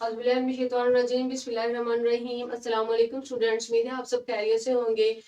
बिस्मिल्लाहिर्रहमानिर्रहीम। अस्सलाम वालेकुम स्टूडेंट्स, उम्मीद है आप सब खैरियत से होंगे।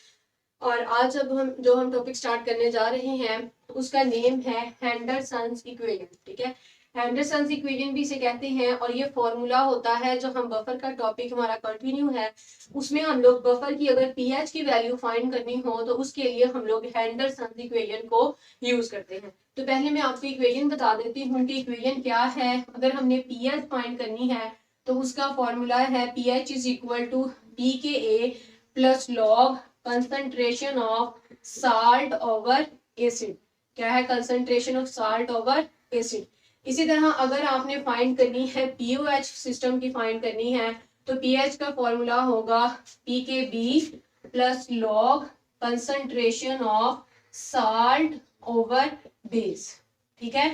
और आज अब हम टॉपिक स्टार्ट करने जा रहे हैं उसका नेम है हेंडरसन्स इक्वेशन। ठीक है, हेंडरसन्स इक्वेशन भी इसे कहते हैं और ये फॉर्मूला होता है जो हम बफर का टॉपिक हमारा कंटिन्यू है उसमें हम लोग बफर की अगर पीएच की वैल्यू फाइंड करनी हो तो उसके लिए हम लोग हेंडरसन्स इक्वेशन को यूज करते हैं। तो पहले मैं आपको इक्वेशन बता देती हूँ कि इक्वेशन क्या है। अगर हमने पीएच फाइंड करनी है तो उसका फॉर्मूला है pH is equal to p K a plus log concentration of salt over acid. क्या है? Concentration of salt over acid. इसी तरह अगर आपने फाइंड करनी है पीओएच सिस्टम की फाइंड करनी है तो पीएच का फॉर्मूला होगा P K B plus log concentration of salt over base. ठीक है,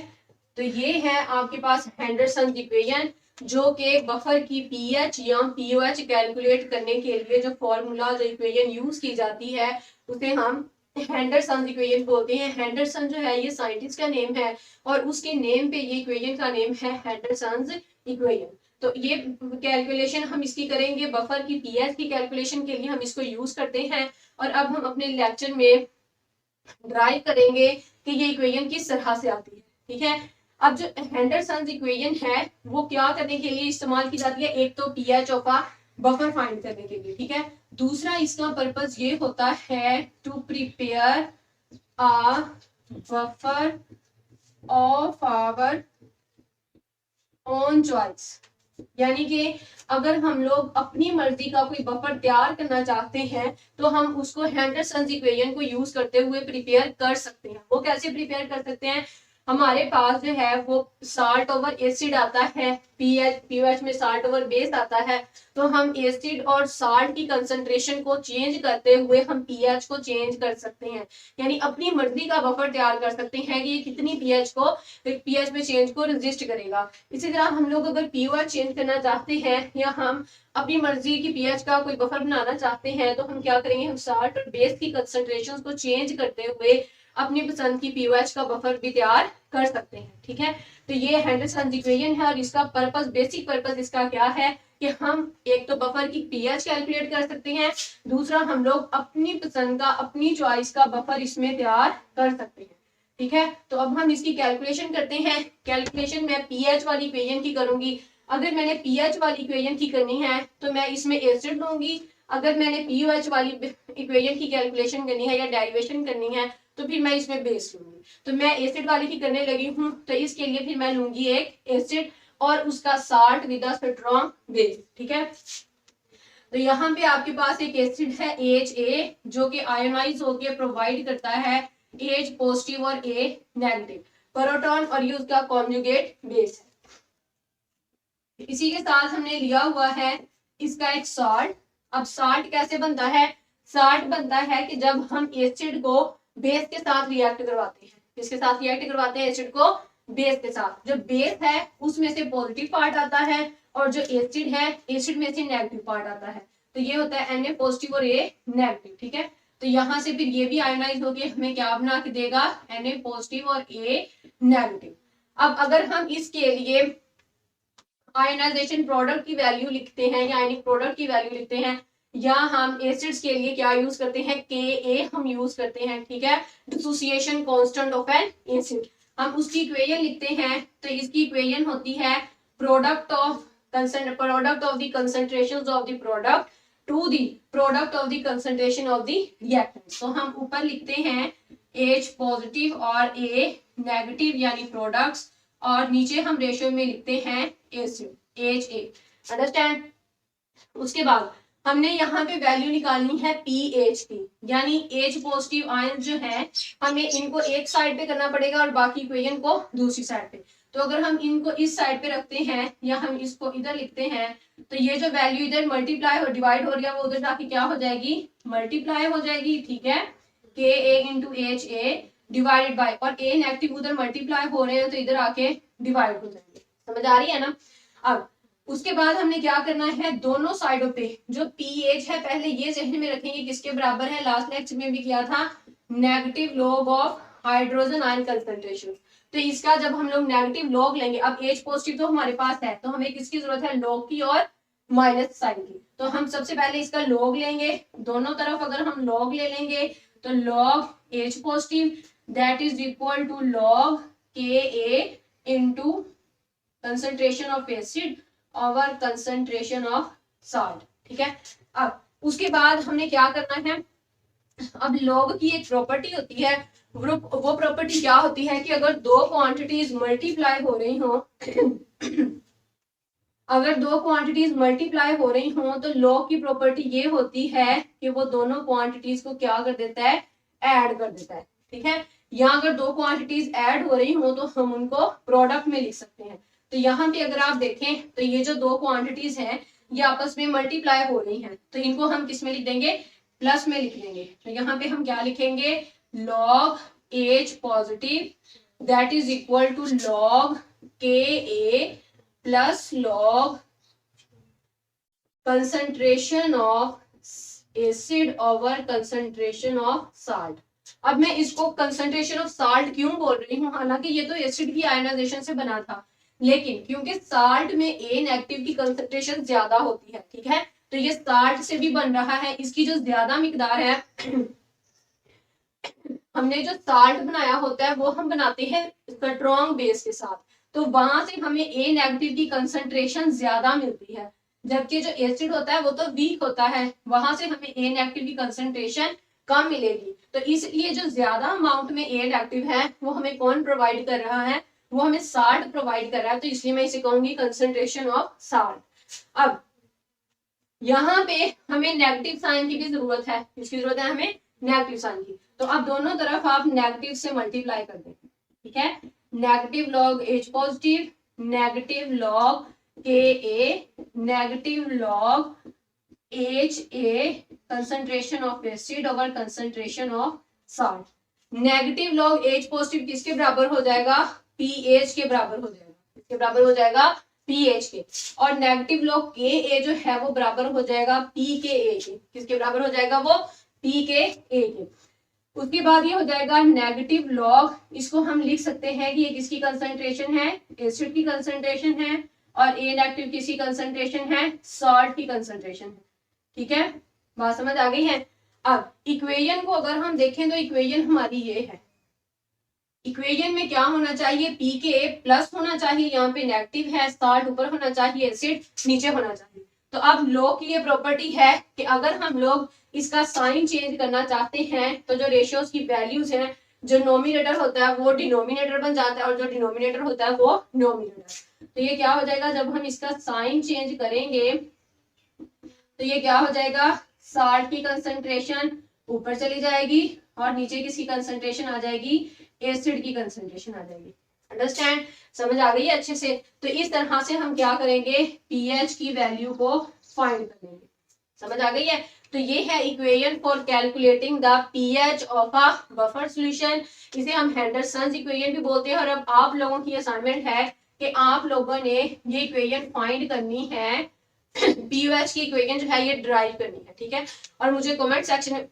तो ये है आपके पास हेंडरसन इक्वेशन जो कि बफर की पीएच या पीओएच कैलकुलेट करने के लिए जो फॉर्मूला जो इक्वेशन यूज की जाती है उसे हम हेंडरसन इक्वेशन बोलते हैं। हेंडरसन जो है ये साइंटिस्ट का नेम है और उसके नेम पे ये इक्वेशन का नेम है हेंडरसन इक्वेशन। तो ये कैलकुलेशन हम इसकी करेंगे, बफर की पीएच की कैलकुलेशन के लिए हम इसको यूज करते हैं। और अब हम अपने लेक्चर में ड्राइव करेंगे कि ये इक्वेशन किस तरह से आती है। ठीक है, अब जो हेंडरसन इक्वेशन है वो क्या करने के लिए इस्तेमाल की जाती है? एक तो pH of a buffer find करने के लिए, ठीक है। दूसरा इसका पर्पस ये होता है to prepare a buffer of our own choice. यानी कि अगर हम लोग अपनी मर्जी का कोई बफर तैयार करना चाहते हैं तो हम उसको हेंडरसन इक्वेशन को यूज करते हुए प्रिपेयर कर सकते हैं। वो कैसे प्रिपेयर कर सकते हैं? हमारे पास जो है वो साल्ट ओवर एसिड आता है, पीएच में साल्ट ओवर बेस आता है, तो हम एसिड और साल्ट की कंसंट्रेशन को चेंज करते हुए हम पीएच को चेंज कर सकते हैं। यानी अपनी मर्जी का बफर तैयार कर सकते हैं कि ये कितनी पीएच में चेंज को रेजिस्ट करेगा। इसी तरह हम लोग अगर पीओएच चेंज करना चाहते हैं या हम अपनी मर्जी की पीएच का कोई बफर बनाना चाहते हैं तो हम क्या करेंगे? हम साल्ट और बेस की कंसंट्रेशन को चेंज करते हुए अपनी पसंद की पीओएच का बफर भी तैयार कर सकते हैं। ठीक है, तो ये हेंडरसन इक्वेशन है और इसका पर्पस, बेसिक पर्पस इसका क्या है कि हम एक तो बफर की पीएच कैलकुलेट कर सकते हैं, दूसरा हम लोग अपनी पसंद का, अपनी चॉइस का बफर इसमें तैयार कर सकते हैं। ठीक है, तो अब हम इसकी कैलकुलेशन करते हैं। कैलकुलेशन मैं पीएच वाली इक्वेशन की करूंगी। अगर मैंने पीएच वाली इक्वेशन की करनी है तो मैं इसमें एसिड लूंगी। अगर मैंने पीओएच वाली इक्वेशन की कैलकुलेशन करनी है या डेरिवेशन करनी है तो फिर मैं इसमें बेस लूंगी। तो मैं एसिड वाली की करने लगी हूँ तो इसके लिए फिर मैं लूंगी एक एसिड और उसका साल्ट विद स्ट्रॉन्ग बेस। ठीक है, तो यहाँ पे आपके पास एक एसिड है HA जो कि आयोनाइज होकर प्रोवाइड करता है H पॉजिटिव और A नेगेटिव प्रोटॉन और ये उसका कॉन्जुगेट बेस है। इसी के साथ हमने लिया हुआ है इसका एक साल्ट। अब साल्ट कैसे बनता है? साल्ट बनता है कि जब हम एसिड को बेस के साथ रिएक्ट करवाते हैं। किसके साथ रिएक्ट करवाते हैं? एसिड को बेस के साथ। जो बेस है उसमें से पॉजिटिव पार्ट आता है और जो एसिड है एसिड में से नेगेटिव पार्ट आता है। तो ये होता है Na पॉजिटिव और A नेगेटिव। ठीक है, तो यहां से फिर ये भी आयोनाइज होकर हमें क्या बना के देगा? Na पॉजिटिव और A नेगेटिव। अब अगर हम इसके लिए आयोनाइजेशन प्रोडक्ट की वैल्यू लिखते हैं या आयनिक प्रोडक्ट की वैल्यू लिखते हैं या हम एसिड्स के लिए क्या यूज करते हैं? Ka हम यूज करते हैं। ठीक है, dissociation constant of N acid. हम उसकी इक्वेशन लिखते हैं तो इसकी इक्वेशन होती है product of the concentrations of the product to the product of the concentration of the reactant. तो हम ऊपर लिखते हैं H पॉजिटिव और A नेगेटिव यानी प्रोडक्ट्स और नीचे हम रेशियो में लिखते हैं एसिड HA। अंडरस्टैंड? उसके बाद हमने यहाँ पे वैल्यू निकालनी है पीएच की, यानी H पॉजिटिव आयन जो है हमें इनको एक साइड पे करना पड़ेगा और बाकी इक्वेशन को दूसरी साइड पे। तो अगर हम इनको इस साइड पे रखते हैं या हम इसको इधर लिखते हैं तो ये जो वैल्यू इधर मल्टीप्लाई और डिवाइड हो रही है वो उधर जाके क्या हो जाएगी? मल्टीप्लाई हो जाएगी। ठीक है, Ka into HA divided by, और A नेगेटिव उधर मल्टीप्लाई हो रहे हैं तो इधर आके डिवाइड हो जाएंगे। समझ आ रही है ना? अब उसके बाद हमने क्या करना है? दोनों साइडों पे जो पीएच है पहले ये जहन में रखेंगे किसके बराबर है? लास्ट लेक्चर में भी किया था, negative log of hydrogen ion concentration. तो इसका जब हम लोग नेगेटिव लॉग लेंगे, अब H पॉजिटिव तो हमारे पास है, तो हमें किसकी जरूरत है, लॉग की और माइनस साइन की। तो हम सबसे पहले इसका लॉग लेंगे, दोनों तरफ अगर हम लॉग ले लेंगे तो log H positive that is equal to log Ka into concentration of acid over concentration of salt. ठीक है, अब उसके बाद हमने क्या करना है, अब लॉग की एक प्रॉपर्टी होती है, वो प्रॉपर्टी क्या होती है कि अगर दो क्वांटिटीज मल्टीप्लाई हो रही हो अगर दो क्वांटिटीज मल्टीप्लाई हो रही हो तो लॉग की प्रॉपर्टी ये होती है कि वो दोनों क्वांटिटीज को क्या कर देता है, ऐड कर देता है। ठीक है, यहाँ अगर दो क्वांटिटीज ऐड हो रही हो तो हम उनको प्रोडक्ट में लिख सकते हैं। तो यहाँ पे अगर आप देखें तो ये जो दो क्वांटिटीज हैं ये आपस में मल्टीप्लाई हो रही हैं, तो इनको हम किस में लिख देंगे, प्लस में लिख देंगे। तो यहाँ पे हम क्या लिखेंगे, log H positive that is equal to log Ka plus log concentration of acid over concentration of salt. अब मैं इसको कंसंट्रेशन ऑफ साल्ट क्यों बोल रही हूँ, हालांकि ये तो एसिड की आयनाइजेशन से बना था, लेकिन क्योंकि साल्ट में A नेगेटिव की कंसंट्रेशन ज्यादा होती है, ठीक है, तो ये साल्ट से भी बन रहा है, इसकी जो ज्यादा मिकदार है हमने जो साल्ट बनाया होता है वो हम बनाते हैं स्ट्रॉन्ग बेस के साथ, तो वहां से हमें A नेगेटिव की कंसंट्रेशन ज्यादा मिलती है, जबकि जो एसिड होता है वो तो वीक होता है, वहां से हमें A नेगेटिव की कंसंट्रेशन कम मिलेगी। तो इसलिए जो ज्यादा अमाउंट में A नेगेटिव है वो हमें कौन प्रोवाइड कर रहा है, वो हमें साल्ट प्रोवाइड कर रहा है, तो इसलिए मैं इसे कहूंगी कंसंट्रेशन ऑफ साल्ट। अब यहाँ पे हमें नेगेटिव साइन की भी जरूरत है, इसकी जरूरत है हमें नेगेटिव साइन की, तो अब दोनों तरफ आप नेगेटिव से मल्टीप्लाई कर दें। ठीक है, negative log H positive, negative log Ka, negative log Ha concentration of acid over concentration of salt. Negative log H positive किसके बराबर हो जाएगा, pH के बराबर हो जाएगा, किसके बराबर हो जाएगा, pH के, और नेगेटिव लॉग Ka जो है वो बराबर हो जाएगा pKa के, किसके बराबर हो जाएगा, वो pKa के। उसके बाद ये हो जाएगा नेगेटिव लॉग, इसको हम लिख सकते हैं कि ये किसकी कंसंट्रेशन है, एसिड की कंसंट्रेशन है, और A नेगेटिव किसकी कंसंट्रेशन है, सॉल्ट की कंसंट्रेशन है। ठीक है, बात समझ आ गई है। अब इक्वेशन को अगर हम देखें तो इक्वेशन हमारी ये है, इक्वेशन में क्या होना चाहिए, pKa प्लस होना चाहिए, यहाँ पे नेगेटिव है, सॉल्ट ऊपर होना चाहिए, एसिड नीचे होना चाहिए। तो अब लॉग की ये प्रॉपर्टी है कि अगर हम लोग इसका साइन चेंज करना चाहते हैं तो जो रेशियोज की वैल्यूज हैं, जो नोमिनेटर होता है वो डिनोमिनेटर बन जाता है और जो डिनोमिनेटर होता है वो नोमिनेटर। तो ये क्या हो जाएगा, जब हम इसका साइन चेंज करेंगे तो ये क्या हो जाएगा, साल्ट की कंसंट्रेशन ऊपर चली जाएगी और नीचे किसकी कंसंट्रेशन आ जाएगी, एसिड की कंसंट्रेशन आ जाएगी। अंडरस्टैंड, समझ आ गई है अच्छे से। तो इस तरह से हम क्या करेंगे, पीएच की वैल्यू को फाइंड करेंगे, समझ आ गई है। तो ये है equation for calculating the pH of a buffer solution, इसे हम हेंडरसन्स इक्वेशन भी बोलते हैं। और अब आप लोगों की असाइनमेंट है कि आप लोगों ने ये इक्वेशन फाइंड करनी है, पीओएच की इक्वेशन जो है ये ड्राइव करनी है। ठीक है, और मुझे कमेंट सेक्शन में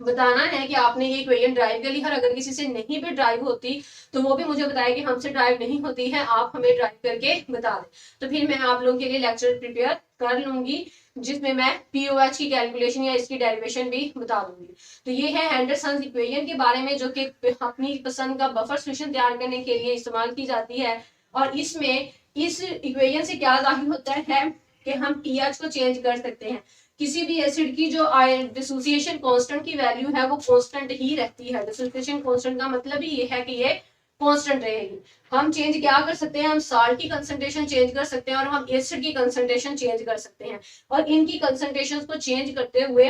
बताना है कि आपने ये इक्वेशन ड्राइव कर ली, और अगर किसी से नहीं भी ड्राइव होती तो वो भी मुझे बताए कि हमसे ड्राइव नहीं होती है, आप हमें ड्राइव करके बता दें, तो फिर मैं आप लोगों के लिए लेक्चर प्रिपेयर कर लूंगी जिसमें मैं पीओएच की कैलकुलेशन या इसकी डेरिवेशन भी बता दूंगी। तो ये है हेंडरसन्स इक्वेशन के बारे में, जो कि अपनी पसंद का बफर सॉल्यूशन तैयार करने के लिए इस्तेमाल की जाती है। और इसमें इस इक्वेशन से क्या जाहिर होता है कि हम पीएच को चेंज कर सकते हैं। किसी भी एसिड की जो डिसोसिएशन कांस्टेंट की वैल्यू है वो कांस्टेंट ही रहती है। डिसोसिएशन कांस्टेंट का मतलब ही ये है कि ये कांस्टेंट रहेगी। हम चेंज क्या कर सकते हैं, हम साल्ट की कंसंट्रेशन चेंज कर सकते हैं और हम एसिड की कंसंट्रेशन चेंज कर सकते हैं, और इनकी कंसंट्रेशंस को चेंज करते हुए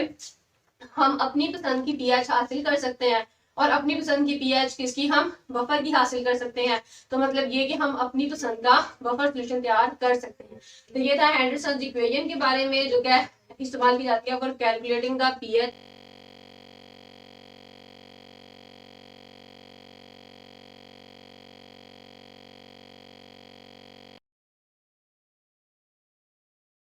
हम अपनी पसंद की पीएच हासिल कर सकते हैं। और अपनी पसंद की पीएच किसकी, हम बफर की हासिल कर सकते हैं। तो मतलब ये कि हम अपनी पसंद का बफर सॉल्यूशन तैयार कर सकते हैं। तो ये था हेंडरसन्स इक्वेशन के बारे में, जो क्या इस्तेमाल की जाती है फॉर कैलकुलेटिंग द पीएच